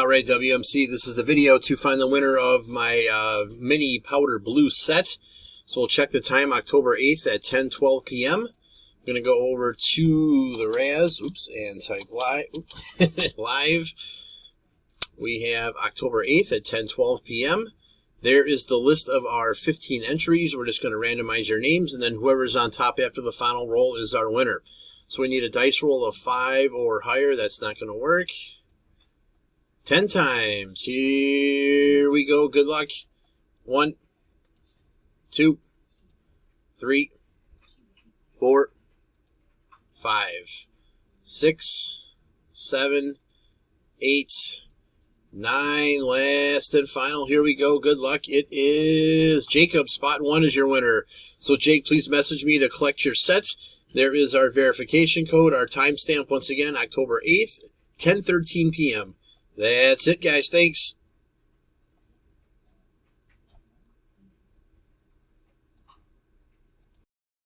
All right, WMC, this is the video to find the winner of my mini powder blue set. So we'll check the time, October 8th at 10:12 p.m. I'm going to go over to the Raz, and type live. We have October 8th at 10:12 p.m. There is the list of our 15 entries. We're just going to randomize your names, and then whoever's on top after the final roll is our winner. So we need a dice roll of 5 or higher. That's not going to work. 10 times. Here we go. Good luck. 1, 2, 3, 4, 5, 6, 7, 8, 9. Last and final. Here we go. Good luck. It is Jacob. Spot 1 is your winner. So, Jake, please message me to collect your set. There is our verification code, our timestamp once again, October 8th, 10:13 p.m. That's it, guys. Thanks.